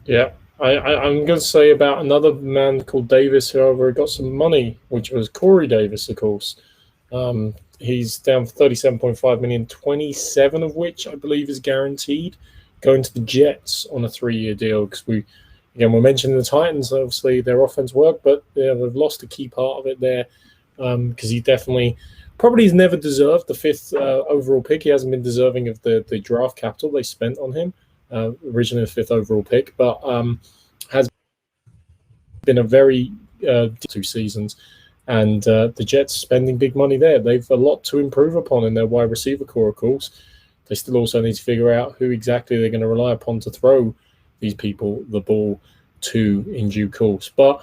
Yeah. I'm going to say about another man called Davis, however, got some money, which was Corey Davis, of course. He's down for 37.5 million, 27 of which I believe is guaranteed, going to the Jets on a 3-year deal. Because we're mentioning the Titans, obviously their offense worked, but they've lost a key part of it there, because he definitely probably has never deserved the 5th overall pick. He hasn't been deserving of the draft capital they spent on him, originally the 5th overall pick, but has been a very 2 seasons. And the Jets spending big money there. They've a lot to improve upon in their wide receiver core, of course. They still also need to figure out who exactly they're going to rely upon to throw these people the ball to in due course. But,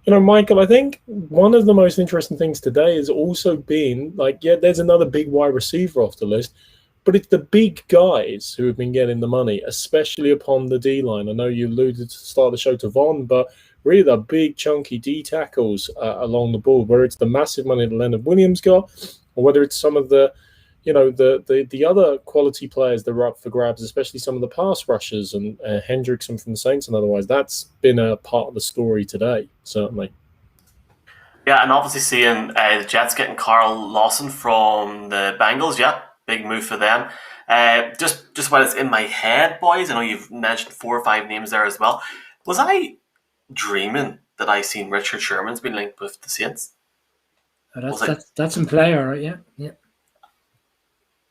Michael, I think one of the most interesting things today has also been, there's another big wide receiver off the list, but it's the big guys who have been getting the money, especially upon the D-line. I know you alluded to start the show to Von, but really the big chunky D tackles along the board, whether it's the massive money that Leonard Williams got, or whether it's some of the other quality players that are up for grabs, especially some of the pass rushers and Hendrickson from the Saints and otherwise. That's been a part of the story today, certainly. Yeah, and obviously seeing the Jets getting Carl Lawson from the Bengals, yeah, big move for them. Just while it's in my head, boys, I know you've mentioned 4 or 5 names there as well. Was I dreaming that I seen Richard Sherman's been linked with the Saints? That's in play, all right, yeah.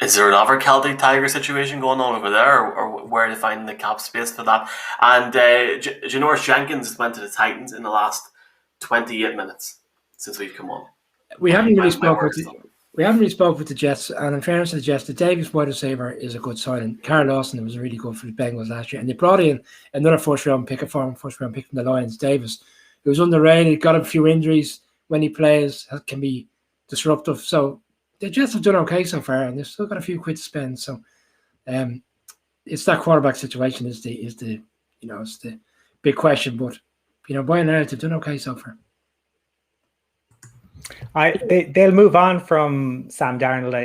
Is there another Celtic Tiger situation going on over there, or where are they finding the cap space for that? And Janoris Jenkins went to the Titans in the last 28 minutes since we've come on. We haven't really spoken with the Jets, and in fairness to the Jets, the Davis wide receiver is a good signing. Carl Lawson was really good for the Bengals last year, and they brought in another first-round pick from the Lions, Davis, who was underrated, got a few injuries when he plays, can be disruptive. So the Jets have done okay so far, and they've still got a few quid to spend. So, it's that quarterback situation is the big question. But by and large, they've done okay so far. They'll move on from Sam Darnold.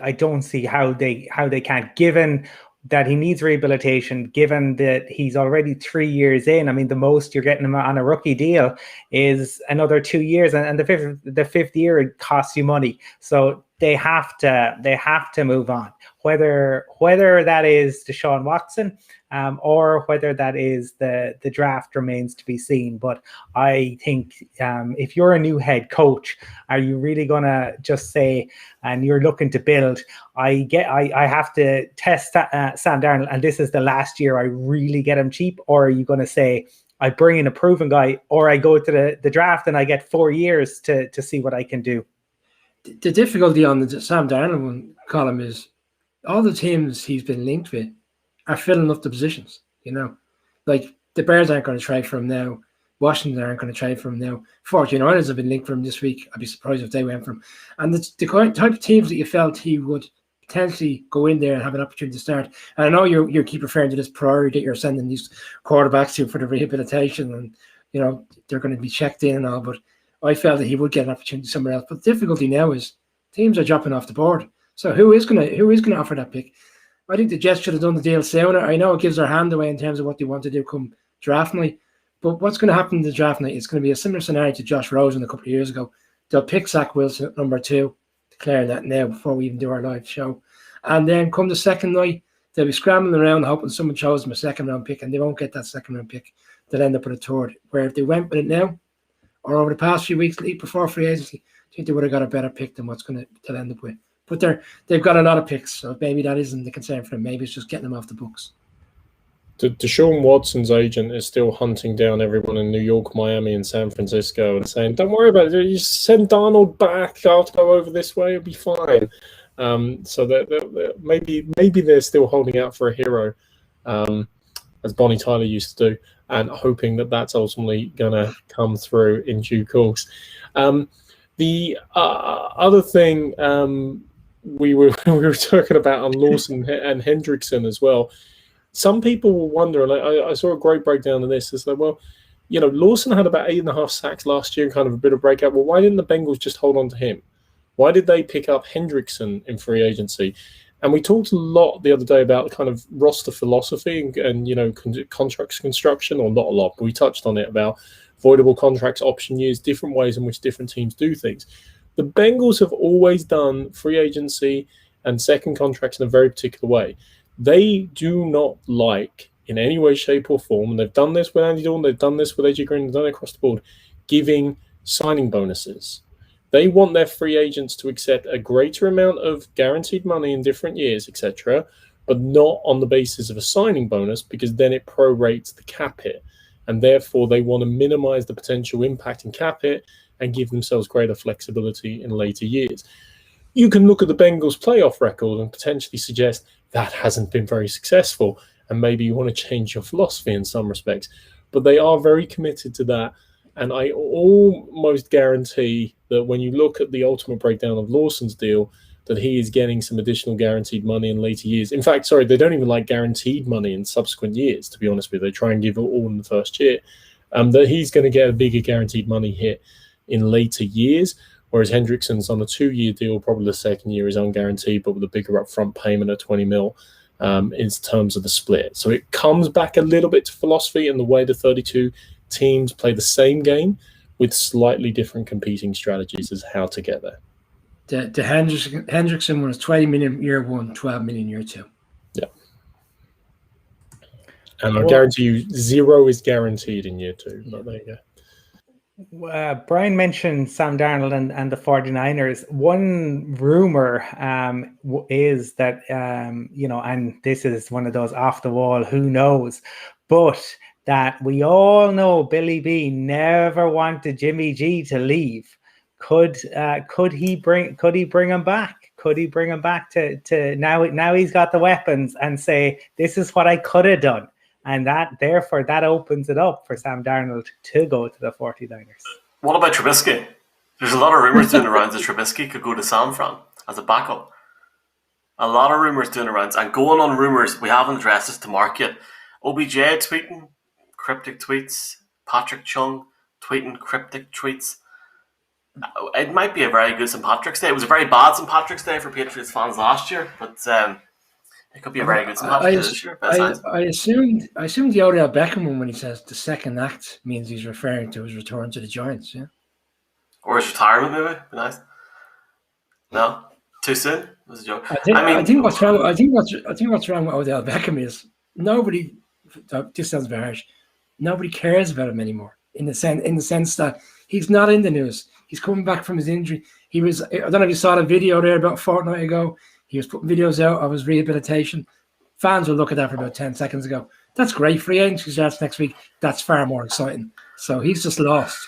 I don't see how they can't, given that he needs rehabilitation, given that he's already 3 years in. I mean, the most you're getting him on a rookie deal is another 2 years, and the fifth year it costs you money. So they have to move on. Whether that is Deshaun Watson, or whether that is the draft remains to be seen. But I think if you're a new head coach, are you really going to just say, and you're looking to build, I have to test Sam Darnold, and this is the last year I really get him cheap? Or are you going to say, I bring in a proven guy, or I go to the draft and I get 4 years to see what I can do? The difficulty on the Sam Darnold one, column, is all the teams he's been linked with are filling up the positions. Like the Bears aren't going to trade for him now. Washington aren't going to trade for him now. 49ers have been linked for him this week. I'd be surprised if they went for him. And the type of teams that you felt he would potentially go in there and have an opportunity to start. And I know you keep referring to this priority that you're sending these quarterbacks to for the rehabilitation, and they're going to be checked in and all, but I felt that he would get an opportunity somewhere else. But the difficulty now is teams are dropping off the board. So who is going to offer that pick? I think the Jets should have done the deal sooner. I know it gives their hand away in terms of what they want to do come draft night, but what's going to happen in the draft night is going to be a similar scenario to Josh Rosen a couple of years ago. They'll pick Zach Wilson at number 2, declaring that now before we even do our live show. And then come the second night, they'll be scrambling around hoping someone chose them a second-round pick, and they won't get that second-round pick. They'll end up with a third. Where if they went with it now, or over the past few weeks before free agency, I think they would have got a better pick than what's going to end up with. But they've got a lot of picks, so maybe that isn't the concern for them. Maybe it's just getting them off the books. Deshaun Watson's agent is still hunting down everyone in New York, Miami, and San Francisco and saying, don't worry about it. You send Darnold back. I'll go over this way. It'll be fine. So that maybe they're still holding out for a hero, as Bonnie Tyler used to do, and hoping that that's ultimately going to come through in due course. The other thing we were talking about on Lawson and Hendrickson as well. Some people will wonder, and I saw a great breakdown of this. It's like, well, Lawson had about 8.5 sacks last year, kind of a bit of breakout. Well, why didn't the Bengals just hold on to him? Why did they pick up Hendrickson in free agency? And we talked a lot the other day about kind of roster philosophy and you know, contracts construction, or not a lot, but we touched on it about voidable contracts, option years, different ways in which different teams do things. The Bengals have always done free agency and second contracts in a very particular way. They do not like, in any way, shape, or form, and they've done this with Andy Dalton, they've done this with AJ Green, they've done it across the board, giving signing bonuses. They want their free agents to accept a greater amount of guaranteed money in different years, etc., but not on the basis of a signing bonus, because then it prorates the cap hit. And therefore, they want to minimize the potential impact in cap hit and give themselves greater flexibility in later years. You can look at the Bengals' playoff record and potentially suggest that hasn't been very successful, and maybe you want to change your philosophy in some respects. But they are very committed to that. And I almost guarantee that when you look at the ultimate breakdown of Lawson's deal, that he is getting some additional guaranteed money in later years. In fact, sorry, they don't even like guaranteed money in subsequent years, to be honest with you. They try and give it all in the first year. That he's going to get a bigger guaranteed money hit in later years, whereas Hendrickson's on a 2-year deal. Probably the second year is unguaranteed, but with a bigger upfront payment of 20 mil in terms of the split. So it comes back a little bit to philosophy and the way the 32 teams play the same game with slightly different competing strategies as how to get there. The Hendrickson one was 20 million year one, 12 million year two. Yeah. And I guarantee you 0 is guaranteed in year 2. But there you go. Brian mentioned Sam Darnold and the 49ers. One rumor is that, and this is one of those off the wall, who knows, but that we all know Billy B never wanted Jimmy G to leave. Could he bring him back? Could he bring him back to now he's got the weapons and say, this is what I could have done? And that opens it up for Sam Darnold to go to the 49ers. What about Trubisky? There's a lot of rumors doing the rounds that Trubisky could go to San Fran as a backup. A lot of rumors doing the rounds. And going on rumors, we haven't addressed this to Mark yet. OBJ tweeting cryptic tweets, Patrick Chung tweeting cryptic tweets. It might be a very good St. Patrick's Day. It was a very bad St. Patrick's Day for Patriots fans last year, but it could be a very good St. Patrick's Day this year. I assumed the Odell Beckham one when he says the second act means he's referring to his return to the Giants, yeah? Or his retirement, maybe. Be nice. No, too soon. It was a joke. I think what's wrong with Odell Beckham is nobody. This sounds very harsh. Nobody cares about him anymore. In the sense that he's not in the news. He's coming back from his injury. I don't know if you saw the video there about a fortnight ago. He was putting videos out of his rehabilitation. Fans will look at that for about 10 seconds ago. That's great. Free agency starts next week. That's far more exciting. So he's just lost.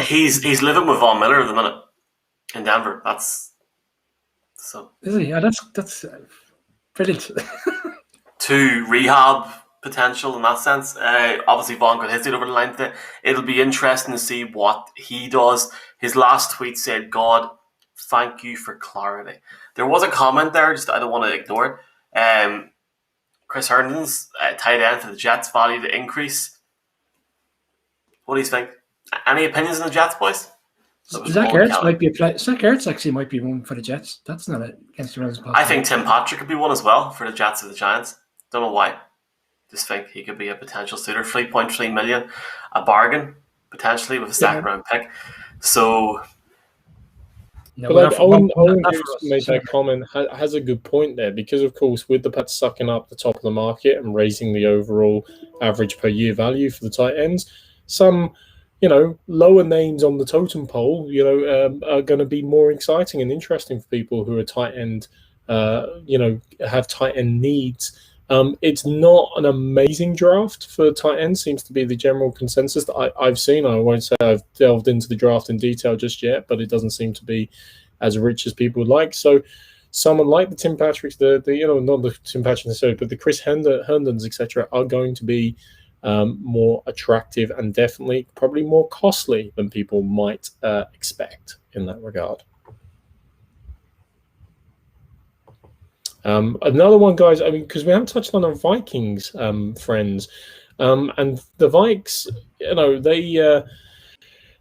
He's living with Von Miller at the minute in Denver. That's so. Is he? Yeah, that's brilliant. To rehab potential in that sense. Obviously, Vaughn got his deal over the line today. It'll be interesting to see what he does. His last tweet said, "God, thank you for clarity." There was a comment there, just I don't want to ignore it. Chris Herndon's tight end for the Jets value to increase. What do you think? Any opinions on the Jets, boys? Zach Ertz might be a play. Zach Ertz actually might be one for the Jets. That's not against the Rams. I think Tim Patrick could be one as well for the Jets or the Giants. Don't know why. Just think he could be a potential suitor. 3.3 million, a bargain potentially with a second round pick. So, no, but Owen made that comment has a good point there, because of course with the Pats sucking up the top of the market and raising the overall average per year value for the tight ends, some lower names on the totem pole are going to be more exciting and interesting for people who are tight end have tight end needs. It's not an amazing draft for tight end, seems to be the general consensus that I've seen. I won't say I've delved into the draft in detail just yet, but it doesn't seem to be as rich as people would like. So someone like the Tim Patricks, not the Tim Patrick necessarily, but the Chris Herndons, etc., are going to be more attractive and definitely probably more costly than people might expect in that regard. Another one, guys, because we haven't touched on our Vikings friends, and the Vikes,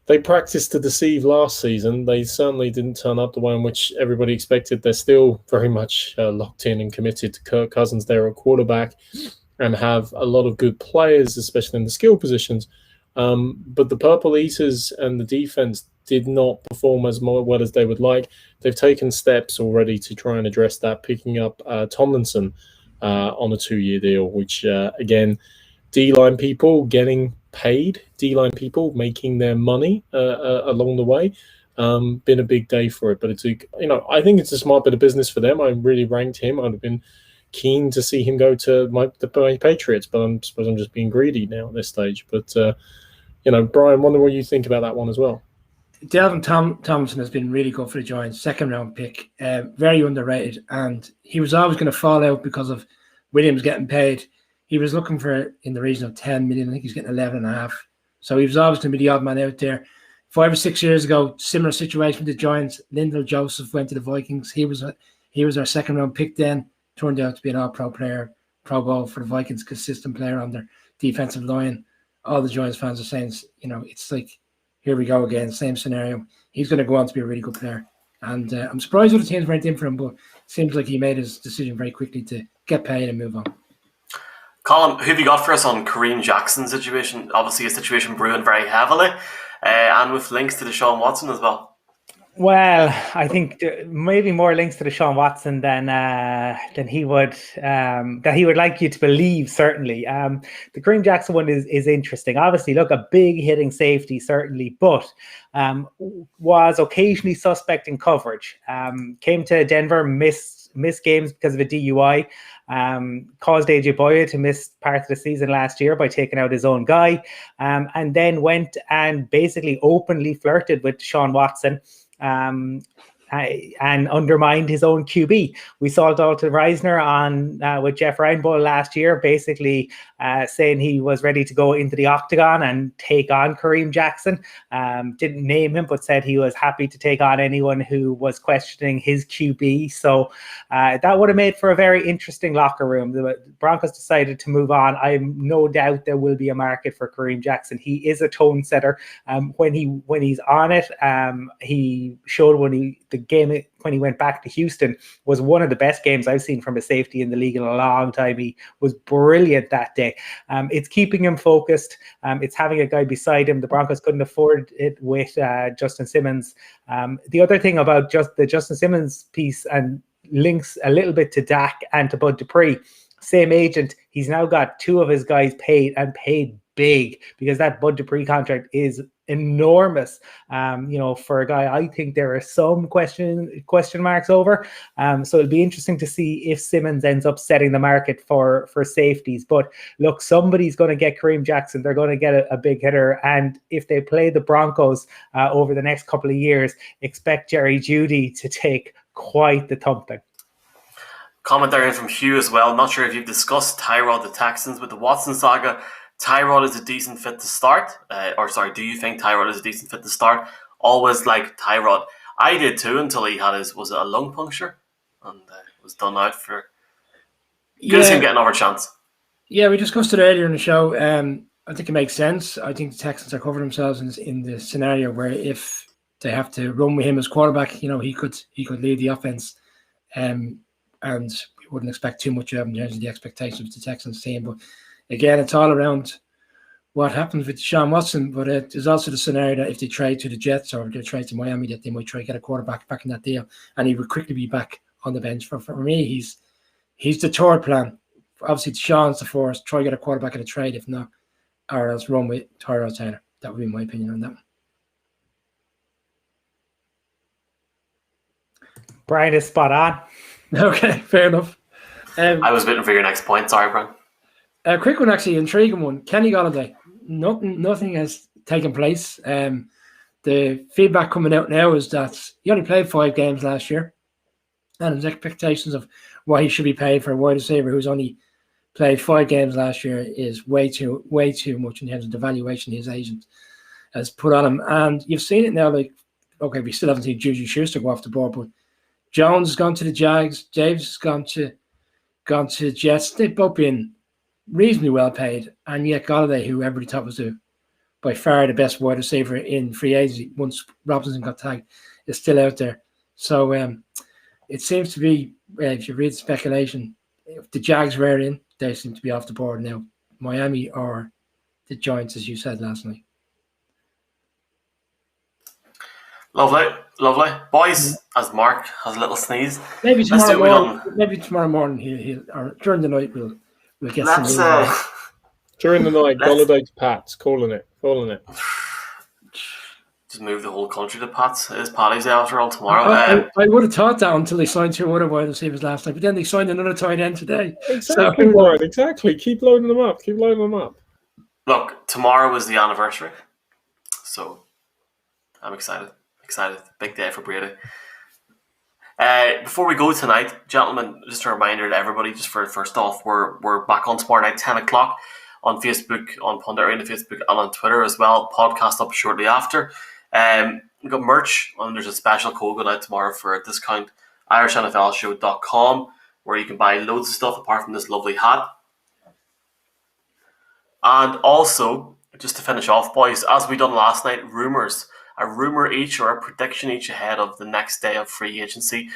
they practiced to deceive last season. They certainly didn't turn up the way in which everybody expected. They're still very much locked in and committed to Kirk Cousins there at quarterback, and have a lot of good players, especially in the skill positions. But the Purple Eaters and the defense did not perform as well as they would like. They've taken steps already to try and address that, picking up Tomlinson on a 2-year deal, which, again, D-line people getting paid, D-line people making their money along the way. Been a big day for it, but I think it's a smart bit of business for them. I really ranked him. I'd have been keen to see him go to the Patriots, but I suppose I'm just being greedy now at this stage. But Brian, wonder what you think about that one as well. Delvin Tomlinson has been really good for the Giants, 2nd-round pick, very underrated, and he was always going to fall out because of Williams getting paid. He was looking for in the region of 10 million. I think he's getting 11.5. So he was always going to be the odd man out there. 5 or 6 years ago, similar situation with the Giants. Lyndall Joseph went to the Vikings. He was our 2nd-round pick then. Turned out to be an all-pro player, Pro Bowl for the Vikings, consistent player on their defensive line. All the Giants fans are saying, it's like, here we go again, same scenario. He's going to go on to be a really good player. And I'm surprised other teams weren't in for him, but it seems like he made his decision very quickly to get paid and move on. Colin, who have you got for us on Kareem Jackson's situation? Obviously, a situation brewing very heavily, and with links to Deshaun Watson as well. Well, I think maybe more links to Deshaun Watson than he would like you to believe. Certainly, the Kareem Jackson one is interesting. Obviously, look, a big hitting safety certainly, but was occasionally suspect in coverage. Came to Denver, missed games because of a DUI. Caused AJ Boya to miss part of the season last year by taking out his own guy, and then went and basically openly flirted with Deshaun Watson. And undermined his own QB. We saw Dalton Reisner on with Jeff Reinbold last year, basically saying he was ready to go into the octagon and take on Kareem Jackson. Didn't name him, but said he was happy to take on anyone who was questioning his QB. So that would have made for a very interesting locker room. The Broncos decided to move on. I have no doubt there will be a market for Kareem Jackson. He is a tone setter. When he's on it, he showed the game when he went back to Houston was one of the best games I've seen from a safety in the league in a long time. He was brilliant that day. It's keeping him focused. It's having a guy beside him. The Broncos couldn't afford it with Justin Simmons. The other thing about just the Justin Simmons piece and links a little bit to Dak and to Bud Dupree, same agent. He's now got 2 of his guys paid and paid big because that Bud Dupree contract is enormous. For a guy I think there are some question marks over. So it'll be interesting to see if Simmons ends up setting the market for safeties. But look, somebody's going to get Kareem Jackson. They're going to get a big hitter. And if they play the Broncos over the next couple of years, expect Jerry Jeudy to take quite the thumping. Comment there in from Hugh as well. Not sure if you've discussed Tyrod the Texans with the Watson saga. Tyrod is a decent fit to start. Do you think Tyrod is a decent fit to start? Always like Tyrod. I did too until he had was it a lung puncture? And was done out for... Good to see him get another chance. Yeah, we discussed it earlier in the show. I think it makes sense. I think the Texans are covering themselves in the scenario where if they have to run with him as quarterback, he could lead the offense. And we wouldn't expect too much of him in terms of the expectations of the Texans team. But again, it's all around what happens with Deshaun Watson. But there's also the scenario that if they trade to the Jets or they trade to Miami, that they might try to get a quarterback back in that deal, and he would quickly be back on the bench. For me, he's the third plan. Obviously, Deshaun's the fourth. Try to get a quarterback in a trade, if not, or else run with Tyrod Taylor. That would be my opinion on that one. Brian is spot on. Okay, fair enough. I was waiting for your next point. Sorry, Brian. A quick one, actually, intriguing one. Kenny Golladay. Nothing has taken place. The feedback coming out now is that he only played 5 games last year, and his expectations of what he should be paid for a wide receiver who's only played 5 games last year is way too much in terms of the valuation his agent has put on him. And you've seen it now. Like, okay, we still haven't seen Juju Schuster go off the board, but Jones has gone to the Jags. Davis has gone to Jets. They've both been reasonably well paid, and yet Golladay, who everybody thought was the by far the best wide receiver in free agency once Robinson got tagged, is still out there. So it seems to be, if you read speculation, if the Jags were in, they seem to be off the board now. Miami or the Giants, as you said last night. Lovely. Boys, as Mark has a little sneeze. Maybe tomorrow morning he'll or during the night we'll get some news. During the night, Golladay to Pats, calling it. Just move the whole country to Pats. It is Paddy's Day after all tomorrow. I would have thought that until they signed 2 other wide receivers last night, but then they signed another tight end today. Exactly, Warren. Exactly. Keep loading them up. Look, tomorrow is the anniversary, so I'm excited. Big day for Brady. Before we go tonight, gentlemen, just a reminder to everybody, just for first off, we're back on tomorrow night, 10 o'clock on Facebook, on Pundit Arena Facebook, and on Twitter as well. Podcast up shortly after. We've got merch, and there's a special code going out tomorrow for a discount, IrishNFLshow.com, where you can buy loads of stuff apart from this lovely hat. And also, just to finish off, boys, as we done last night, rumours. A rumour each or a prediction each ahead of the next day of free agency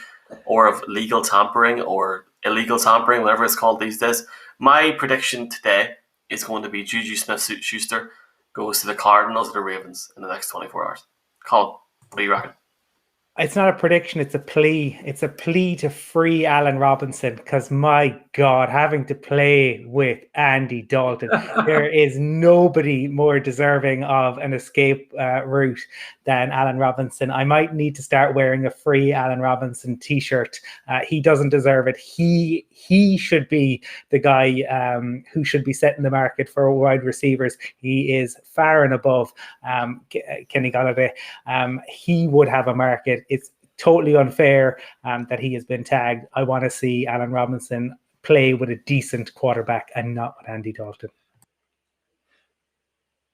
or of legal tampering or illegal tampering, whatever it's called these days. My prediction today is going to be Juju Smith-Schuster goes to the Cardinals or the Ravens in the next 24 hours. Colin, what do you reckon? It's not a prediction, it's a plea. It's a plea to free Allen Robinson because, my God, having to play with Andy Dalton, there is nobody more deserving of an escape route than Allen Robinson. I might need to start wearing a free Allen Robinson t-shirt. He doesn't deserve it. He should be the guy who should be setting the market for wide receivers. He is far and above Kenny Golladay. He would have a market. It's totally unfair that he has been tagged. I want to see Allen Robinson play with a decent quarterback and not with Andy Dalton.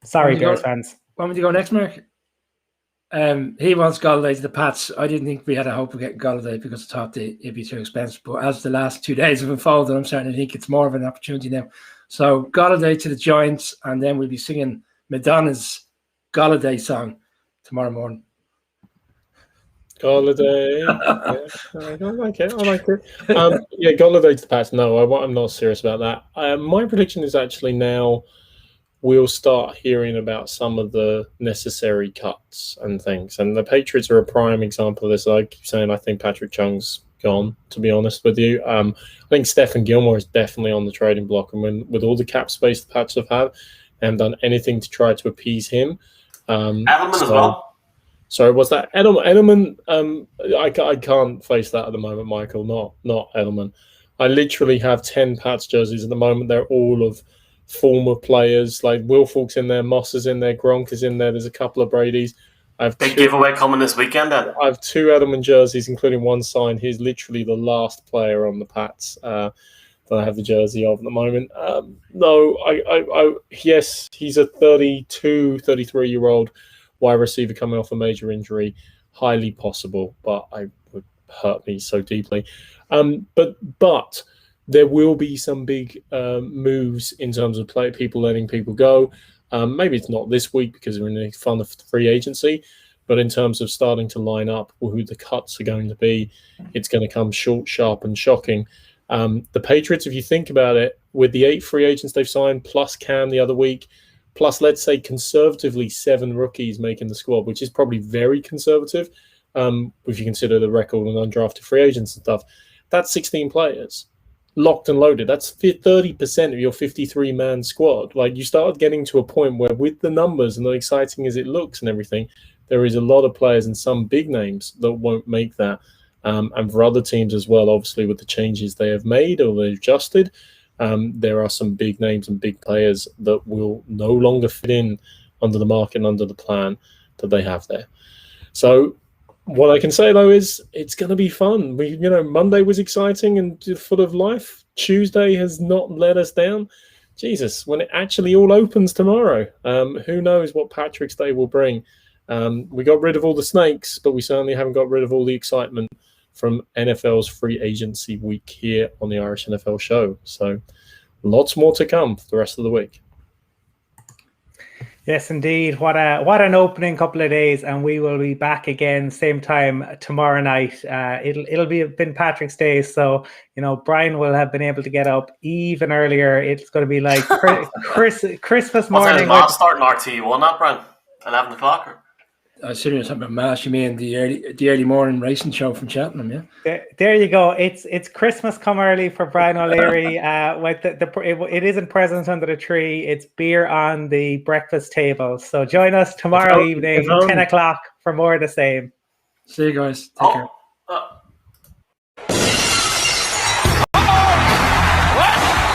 Sorry, Bears fans. Want me to go next, Mark? He wants Golladay to the Pats. I didn't think we had a hope of getting Golladay because I thought it'd be too expensive. But as the last 2 days have unfolded, I'm starting to think it's more of an opportunity now. So Golladay to the Giants, and then we'll be singing Madonna's Golladay song tomorrow morning. Golladay. I like it. Golladay to the Pats. No, I'm not serious about that. My prediction is actually now we'll start hearing about some of the necessary cuts and things. And the Patriots are a prime example of this. I keep saying I think Patrick Chung's gone, to be honest with you. I think Stephen Gilmore is definitely on the trading block. And with all the cap space the Pats have had, they haven't done anything to try to appease him. Edelman as well. Sorry, was that Edelman? I can't face that at the moment, Michael. Not Edelman. I literally have 10 Pats jerseys at the moment. They're all of former players. Like Will Falk's in there, Moss is in there, Gronk is in there. There's a couple of Brady's. I have big giveaway coming this weekend. Then I have 2 Edelman jerseys, including one signed. He's literally the last player on the Pats that I have the jersey of at the moment. Yes, he's a 32, 33-year-old wide receiver coming off a major injury. Highly possible, but it would hurt me so deeply. But there will be some big moves in terms of people letting people go. Maybe it's not this week because we're in the fun of free agency, but in terms of starting to line up who the cuts are going to be, it's going to come short, sharp, and shocking. The Patriots, if you think about it, with the 8 free agents they've signed, plus Cam the other week, plus, let's say, conservatively 7 rookies making the squad, which is probably very conservative if you consider the record and undrafted free agents and stuff. That's 16 players, locked and loaded. That's 30% of your 53-man squad. Like, you start getting to a point where with the numbers and the exciting as it looks and everything, there is a lot of players and some big names that won't make that. And for other teams as well, obviously, with the changes they have made or they've adjusted, there are some big names and big players that will no longer fit in under the market and under the plan that they have there. So what I can say, though, is it's going to be fun. Monday was exciting and full of life. Tuesday has not let us down. Jesus, when it actually all opens tomorrow, who knows what Patrick's Day will bring. We got rid of all the snakes, but we certainly haven't got rid of all the excitement from NFL's free agency week here on the Irish NFL show. So lots more to come for the rest of the week. Yes, indeed. What an opening couple of days, and we will be back again same time tomorrow night. It'll be been Patrick's Day, so Brian will have been able to get up even earlier. It's going to be like Christmas morning. What's starting RT1 that, Brian? 11 o'clock? Or? I was sitting talking about Mass. You mean the early morning racing show from Cheltenham? Yeah. There you go. It's Christmas come early for Brian O'Leary. It isn't presents under the tree. It's beer on the breakfast table. So join us tomorrow evening, 10 o'clock, for more of the same. See you guys. Take care.